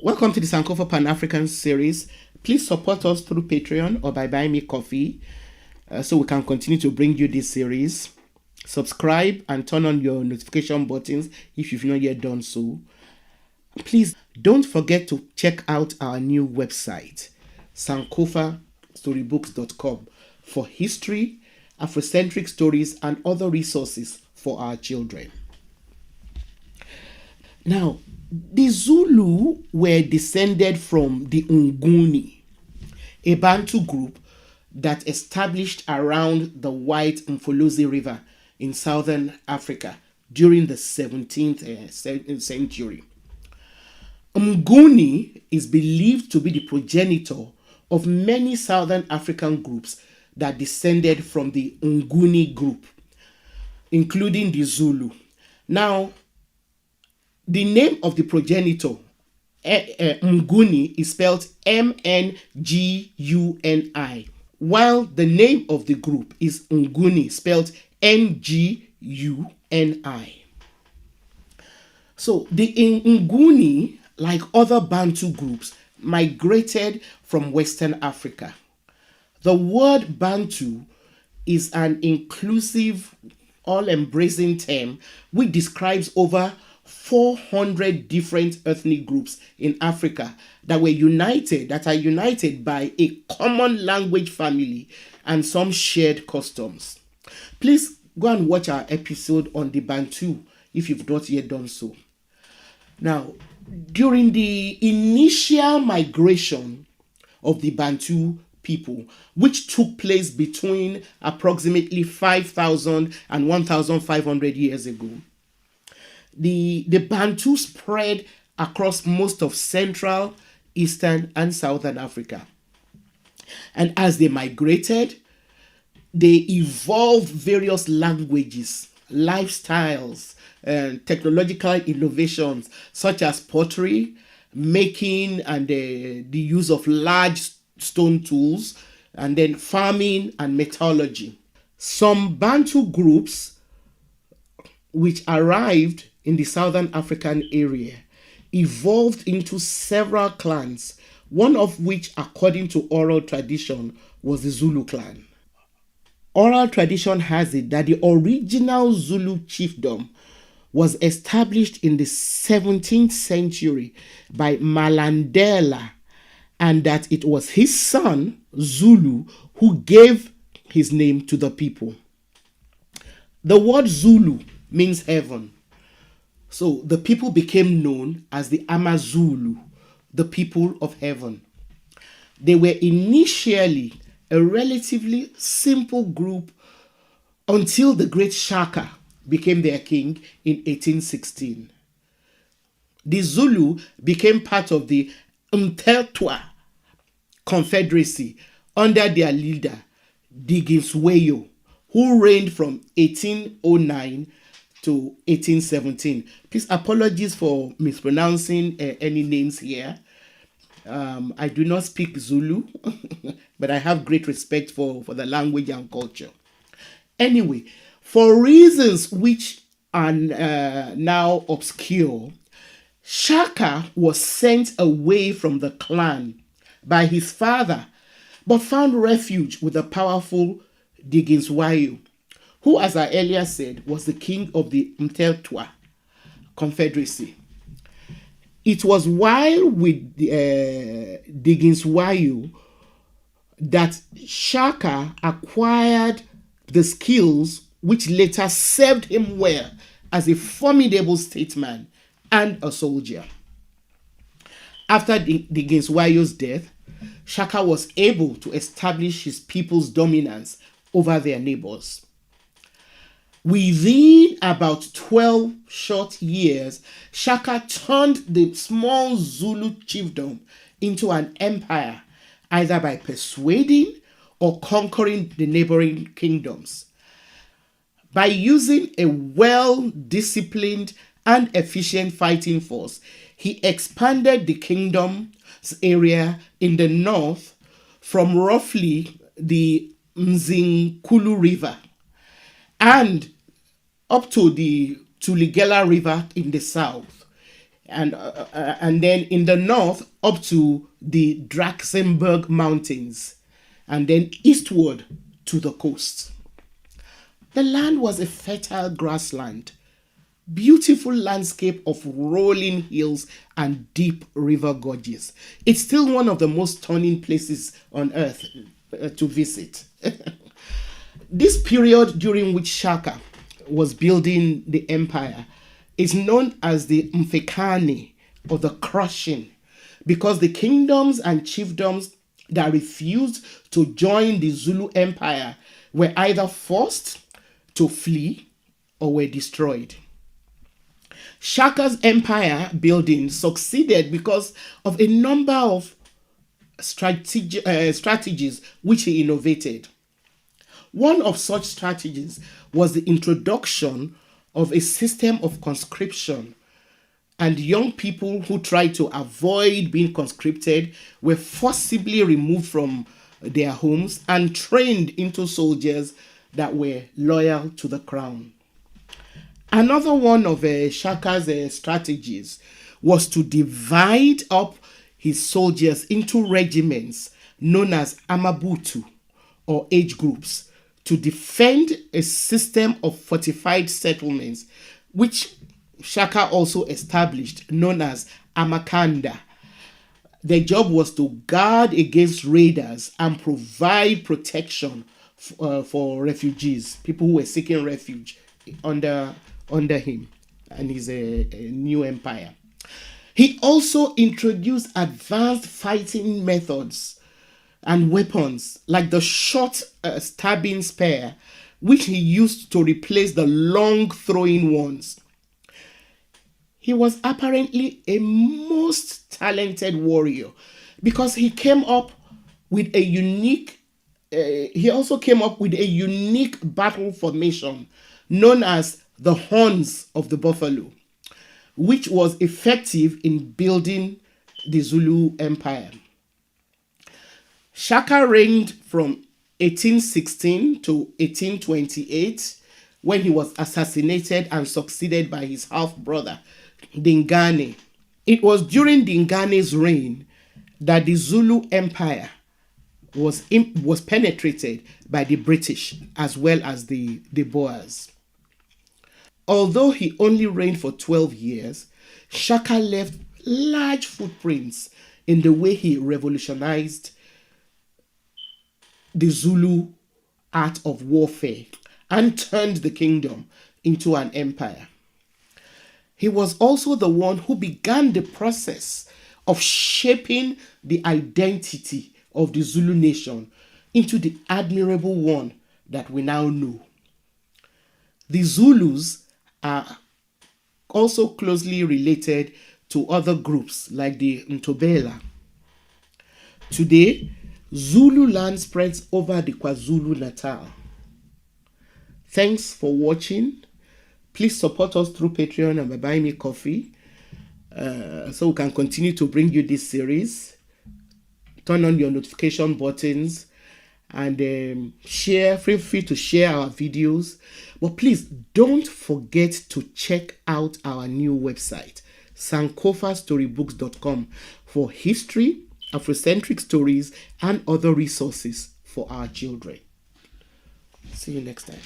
Welcome to the Sankofa Pan-African series. Please support us through Patreon or by buying me coffee so we can continue to bring you this series. Subscribe and turn on your notification buttons if you've not yet done so. Please don't forget to check out our new website, sankofastorybooks.com, for history, Afrocentric stories, and other resources for our children. Now, the Zulu were descended from the Nguni, a Bantu group that established around the White Mfolozi River in southern Africa during the 17th century. Nguni is believed to be the progenitor of many southern African groups that descended from the Nguni group, including the Zulu. Now, the name of the progenitor, Nguni, is spelled M-N-G-U-N-I, while the name of the group is Nguni, spelled N-G-U-N-I. So the Nguni, like other Bantu groups, migrated from Western Africa. The word Bantu is an inclusive, all-embracing term which describes over 400 different ethnic groups in Africa that are united by a common language family and some shared customs. Please go and watch our episode on the Bantu if you've not yet done so. Now, during the initial migration of the Bantu people, which took place between approximately 5,000 and 1,500 years ago, the Bantu spread across most of Central, Eastern, and Southern Africa. And as they migrated, they evolved various languages, lifestyles, and technological innovations such as pottery, making, and the use of large stone tools, and then farming and metallurgy. Some Bantu groups which arrived in the Southern African area evolved into several clans, one of which, according to oral tradition, was the Zulu clan. Oral tradition has it that the original Zulu chiefdom was established in the 17th century by Malandela, and that it was his son, Zulu, who gave his name to the people. The word Zulu means heaven. So the people became known as the Amazulu, the people of heaven. They were initially a relatively simple group until the great Shaka became their king in 1816. The Zulu became part of the Mtetwa Confederacy under their leader, Diginsweyo, who reigned from 1809 to 1817. Please, apologies for mispronouncing any names here. I do not speak Zulu, but I have great respect for the language and culture. Anyway, for reasons which are now obscure, Shaka was sent away from the clan by his father, but found refuge with the powerful Diginsweyo, who, as I earlier said, was the king of the Mtetwa Confederacy. It was while with Diginsweyo that Shaka acquired the skills which later served him well as a formidable statesman and a soldier. After Diginsweyo's death, Shaka was able to establish his people's dominance over their neighbors. Within about 12 short years, Shaka turned the small Zulu chiefdom into an empire, either by persuading or conquering the neighboring kingdoms. By using a well-disciplined and efficient fighting force, he expanded the kingdom's area in the north from roughly the Mzinkulu River and up to the Tuligela River in the south, and then in the north up to the Drakensberg Mountains, and then eastward to the coast. The land was a fertile grassland, beautiful landscape of rolling hills and deep river gorges. It's still one of the most stunning places on earth to visit. This period during which Shaka was building the empire is known as the Mfekane, or the crushing, because the kingdoms and chiefdoms that refused to join the Zulu Empire were either forced to flee or were destroyed. Shaka's empire building succeeded because of a number of strategies which he innovated. One of such strategies was the introduction of a system of conscription, and young people who tried to avoid being conscripted were forcibly removed from their homes and trained into soldiers that were loyal to the crown. Another one of Shaka's strategies was to divide up his soldiers into regiments known as amabutu, or age groups, to defend a system of fortified settlements, which Shaka also established, known as Amakanda. Their job was to guard against raiders and provide protection for refugees, people who were seeking refuge under him and his new empire. He also introduced advanced fighting methods and weapons like the short stabbing spear, which he used to replace the long throwing ones. He was apparently a most talented warrior because he came up with a unique he also came up with a unique battle formation known as the horns of the buffalo, which was effective in building the Zulu Empire. Shaka reigned from 1816 to 1828, when he was assassinated and succeeded by his half-brother, Dingane. It was during Dingane's reign that the Zulu Empire was penetrated by the British as well as the Boers. Although he only reigned for 12 years, Shaka left large footprints in the way he revolutionized the Zulu art of warfare and turned the kingdom into an empire. He was also the one who began the process of shaping the identity of the Zulu nation into the admirable one that we now know. The Zulus are also closely related to other groups like the Ntobela. Today, Zulu land spreads over the KwaZulu-Natal. Thanks for watching. Please support us through Patreon and by Buy Me Coffee, so we can continue to bring you this series. Turn on your notification buttons and share. Feel free to share our videos. But please don't forget to check out our new website, sankofastorybooks.com, for history, Afrocentric stories, and other resources for our children. See you next time.